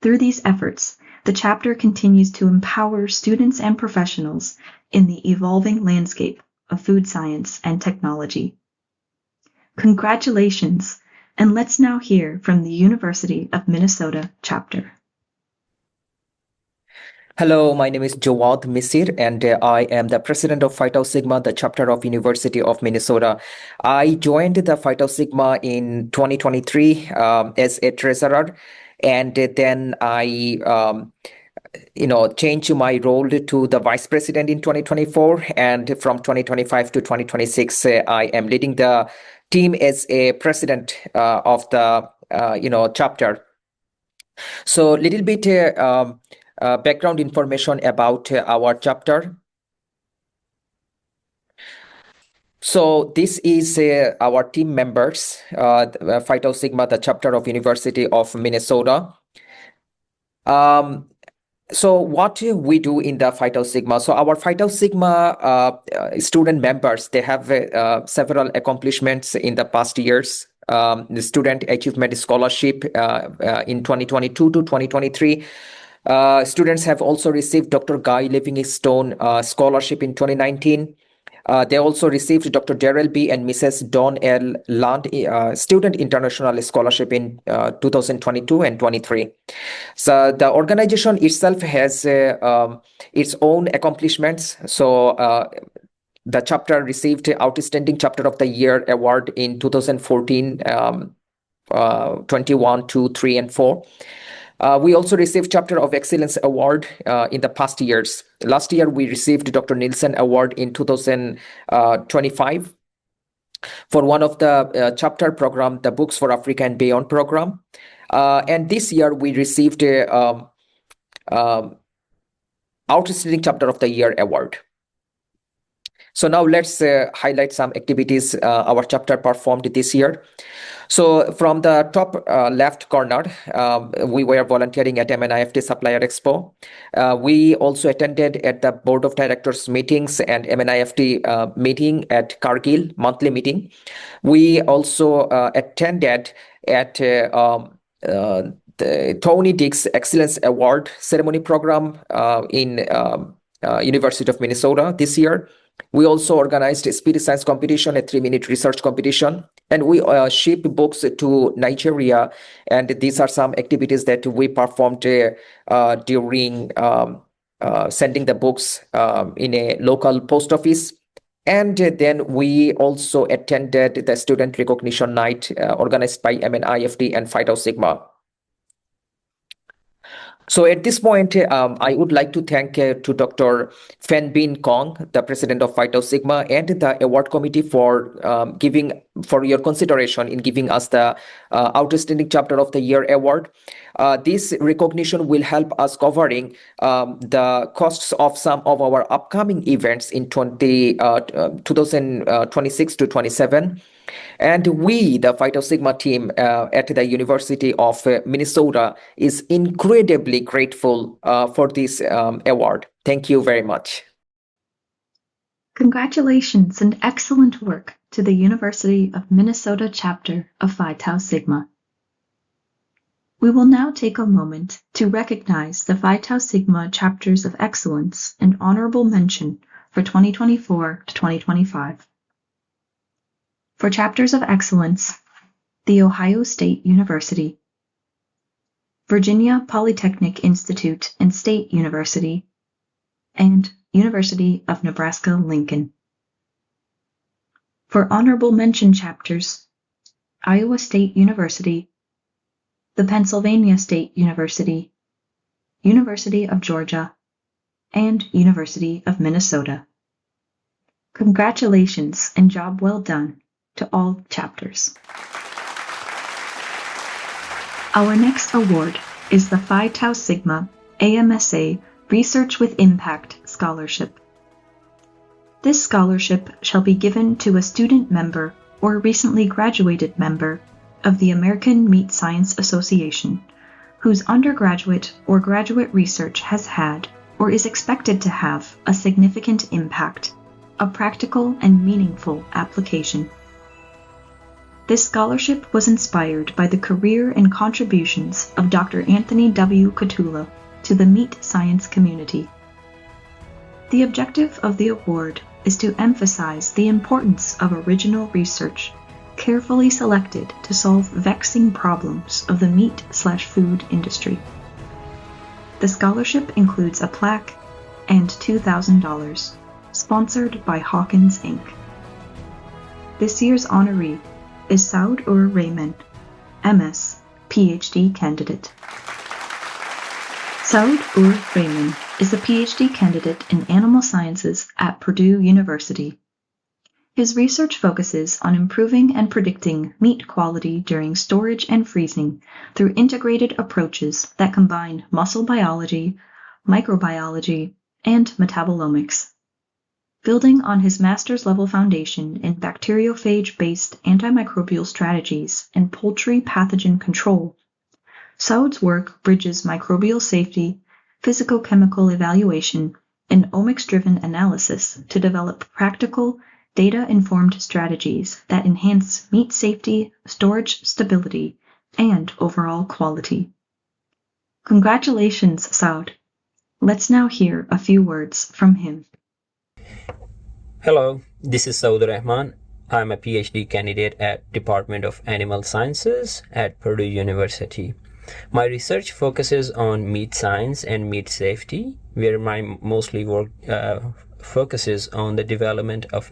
Through these efforts, the chapter continues to empower students and professionals in the evolving landscape of food science and technology. Congratulations, and let's now hear from the University of Minnesota chapter. Hello, my name is Jawad Misir, and I am the president of Phi Tau Sigma, the chapter of University of Minnesota. I joined the Phi Tau Sigma in 2023 as a treasurer, and then I changed my role to the vice president in 2024, and from 2025 to 2026, I am leading the team as a president of the chapter. So, little bit background information about our chapter. So this is our team members, Phi Tau Sigma, the chapter of University of Minnesota. So what we do in the Phi Tau Sigma? So our Phi Tau Sigma student members, they have several accomplishments in the past years. The Student Achievement Scholarship in 2022 to 2023. Students have also received Dr. Guy Livingstone Scholarship in 2019. They also received Dr. Darrell B. and Mrs. Dawn L. Land Student International Scholarship in 2022 and 23. So the organization itself has its own accomplishments. So the chapter received Outstanding Chapter of the Year Award in 2014, 21, 2, 3, and 4. We also received Chapter of Excellence Award in the past years. Last year, we received Dr. Nielsen Award in 2025 for one of the chapter program, the Books for Africa and Beyond program. And this year, we received a Outstanding Chapter of the Year Award. So now let's highlight some activities our chapter performed this year. So from the top left corner, we were volunteering at MNIFT Supplier Expo. We also attended at the Board of Directors meetings and MNIFT meeting at Kargil, monthly meeting. We also attended at the Tony Dix Excellence Award ceremony program in University of Minnesota this year. We also organized a speed science competition, a 3-minute research competition, and we shipped books to Nigeria. And these are some activities that we performed during sending the books in a local post office. And then we also attended the Student Recognition Night organized by MNIFT and Phi Tau Sigma. So at this point, I would like to thank to Dr. Phan Bin Kong, the president of Phi Tau Sigma, and the award committee for your consideration in giving us the Outstanding Chapter of the Year award. This recognition will help us covering the costs of some of our upcoming events in 2026 to 27. And we, the Phi Tau Sigma team at the University of Minnesota, is incredibly grateful for this award. Thank you very much. Congratulations and excellent work to the University of Minnesota chapter of Phi Tau Sigma. We will now take a moment to recognize the Phi Tau Sigma chapters of excellence and honorable mention for 2024 to 2025. For chapters of excellence, The Ohio State University, Virginia Polytechnic Institute and State University, and University of Nebraska-Lincoln. For honorable mention chapters, Iowa State University, the Pennsylvania State University, University of Georgia, and University of Minnesota. Congratulations and job well done to all chapters. Our next award is the Phi Tau Sigma AMSA Research with Impact Scholarship. This scholarship shall be given to a student member or recently graduated member of the American Meat Science Association, whose undergraduate or graduate research has had or is expected to have a significant impact, a practical and meaningful application. This scholarship was inspired by the career and contributions of Dr. Anthony W. Cotula to the meat science community. The objective of the award is to emphasize the importance of original research, carefully selected to solve vexing problems of the meat/food industry. The scholarship includes a plaque and $2,000, sponsored by Hawkins, Inc. This year's honoree is Saud Rahman, MS, PhD candidate. Saud Rahman is a PhD candidate in animal sciences at Purdue University. His research focuses on improving and predicting meat quality during storage and freezing through integrated approaches that combine muscle biology, microbiology, and metabolomics. Building on his master's level foundation in bacteriophage-based antimicrobial strategies and poultry pathogen control, Saud's work bridges microbial safety, physicochemical evaluation, and omics-driven analysis to develop practical, data-informed strategies that enhance meat safety, storage stability, and overall quality. Congratulations, Saud. Let's now hear a few words from him. Hello, this is Saud Rahman. I'm a PhD candidate at Department of Animal Sciences at Purdue University. My research focuses on meat science and meat safety, where my mostly work focuses on the development of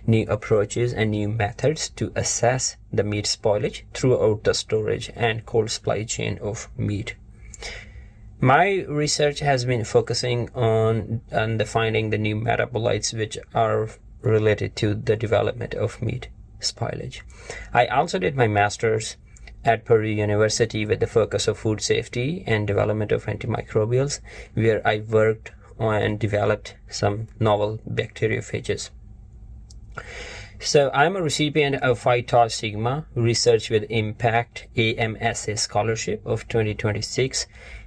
new approaches and new methods to assess the meat spoilage throughout the storage and cold supply chain of meat. My research has been focusing on finding the new metabolites which are related to the development of meat spoilage. I also did my master's at Purdue University with the focus of food safety and development of antimicrobials, where I worked on and developed some novel bacteriophages. So I'm a recipient of Phi Tau Sigma Research with Impact AMSA Scholarship of 2026.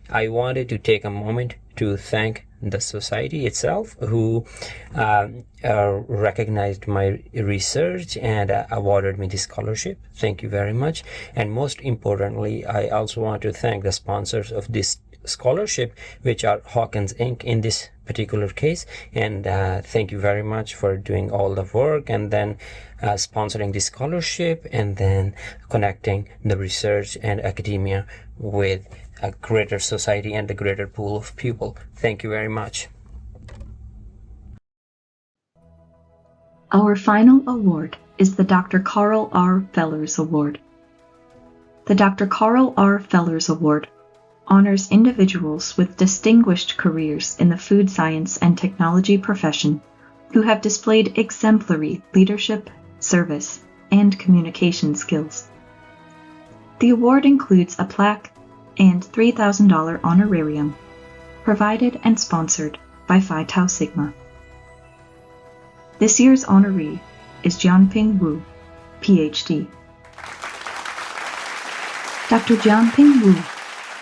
I wanted to take a moment to thank the society itself who recognized my research and awarded me the scholarship. Thank you very much. And most importantly, I also want to thank the sponsors of this scholarship, which are Hawkins Inc. in this particular case. And thank you very much for doing all the work and then sponsoring the scholarship and then connecting the research and academia with a greater society and a greater pool of people. Thank you very much. Our final award is the Dr. Carl R. Fellers Award. The Dr. Carl R. Fellers Award honors individuals with distinguished careers in the food science and technology profession who have displayed exemplary leadership, service, and communication skills. The award includes a plaque and $3,000 honorarium, provided and sponsored by Phi Tau Sigma. This year's honoree is Jianping Wu, PhD. Dr. Jianping Wu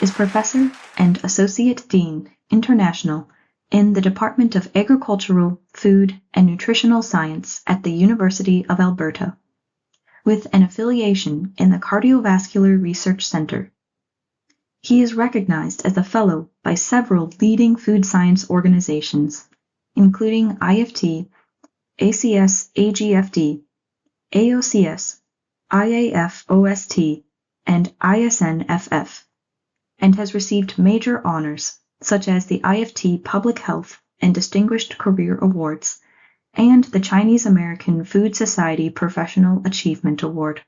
is Professor and Associate Dean, International, in the Department of Agricultural, Food, and Nutritional Science at the University of Alberta, with an affiliation in the Cardiovascular Research Center. He is recognized as a fellow by several leading food science organizations, including IFT, ACS-AGFD, AOCS, IAF-OST, and ISNFF, and has received major honors such as the IFT Public Health and Distinguished Career Awards and the Chinese American Food Society Professional Achievement Award.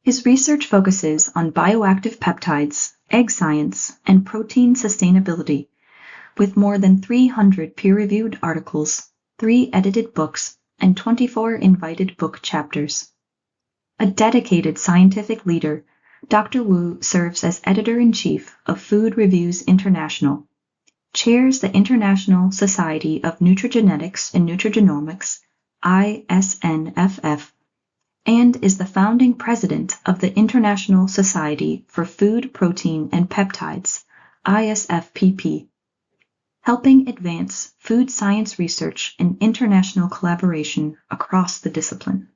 His research focuses on bioactive peptides, egg science, and protein sustainability, with more than 300 peer-reviewed articles, 3 edited books, and 24 invited book chapters. A dedicated scientific leader, Dr. Wu serves as Editor-in-Chief of Food Reviews International, chairs the International Society of Nutrigenetics and Nutrigenomics, ISNFF, and is the founding president of the International Society for Food, Protein, and Peptides, ISFPP, helping advance food science research and international collaboration across the discipline.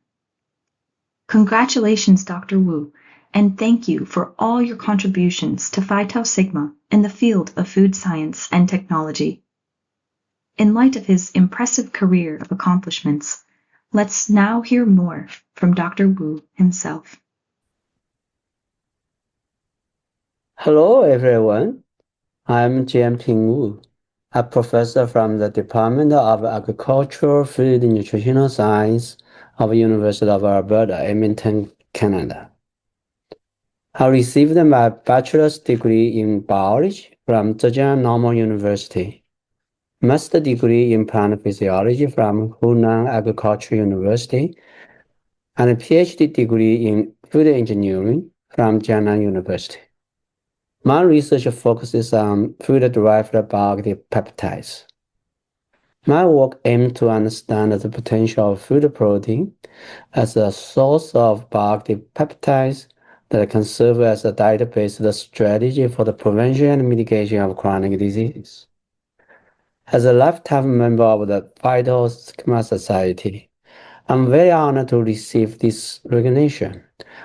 Congratulations, Dr. Wu, and thank you for all your contributions to Phi Tau Sigma in the field of food science and technology. In light of his impressive career of accomplishments, let's now hear more from Dr. Wu himself. Hello, everyone. I'm Jianping Wu, a professor from the Department of Agricultural, Food, and Nutritional Science of the University of Alberta, Edmonton, Canada. I received my bachelor's degree in biology from Zhejiang Normal University, master degree in plant physiology from Hunan Agricultural University, and a PhD degree in food engineering from Jiangnan University. My research focuses on food-derived bioactive peptides. My work aims to understand the potential of food protein as a source of bioactive peptides that can serve as a diet-based strategy for the prevention and mitigation of chronic diseases. As a lifetime member of the Phi Tau Sigma Society, I'm very honored to receive this recognition.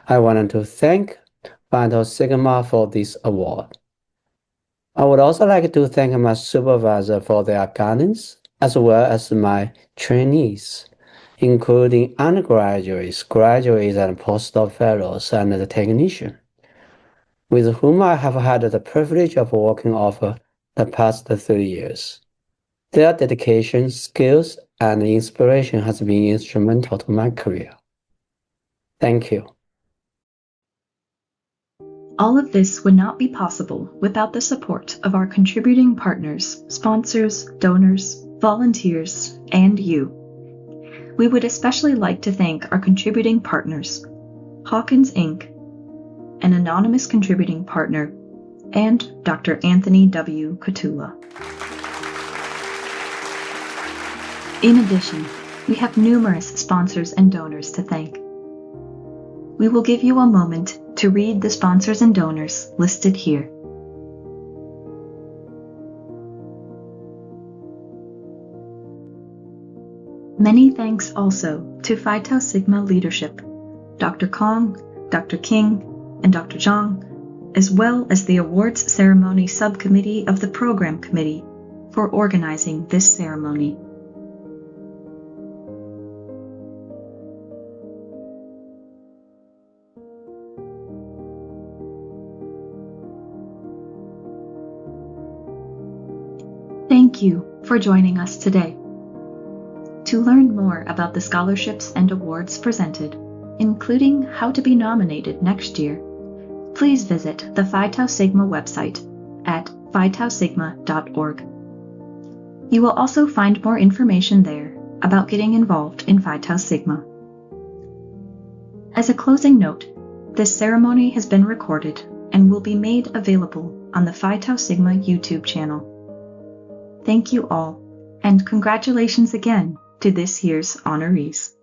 I want to thank Phi Tau Sigma for this award. I would also like to thank my supervisor for their guidance, as well as my trainees, including undergraduates, graduates, and postdoc fellows, and the technician, with whom I have had the privilege of working over the past 3 years. Their dedication, skills, and inspiration has been instrumental to my career. Thank you. All of this would not be possible without the support of our contributing partners, sponsors, donors, volunteers, and you. We would especially like to thank our contributing partners, Hawkins Inc., an anonymous contributing partner, and Dr. Anthony W. Catula. In addition, we have numerous sponsors and donors to thank. We will give you a moment to read the sponsors and donors listed here. Many thanks also to Phi Tau Sigma leadership, Dr. Kong, Dr. King, and Dr. Zhang, as well as the awards ceremony subcommittee of the program committee for organizing this ceremony. Thank you for joining us today. To learn more about the scholarships and awards presented, including how to be nominated next year, please visit the Phi Tau Sigma website at phitausigma.org. You will also find more information there about getting involved in Phi Tau Sigma. As a closing note, this ceremony has been recorded and will be made available on the Phi Tau Sigma YouTube channel. Thank you all, and congratulations again to this year's honorees.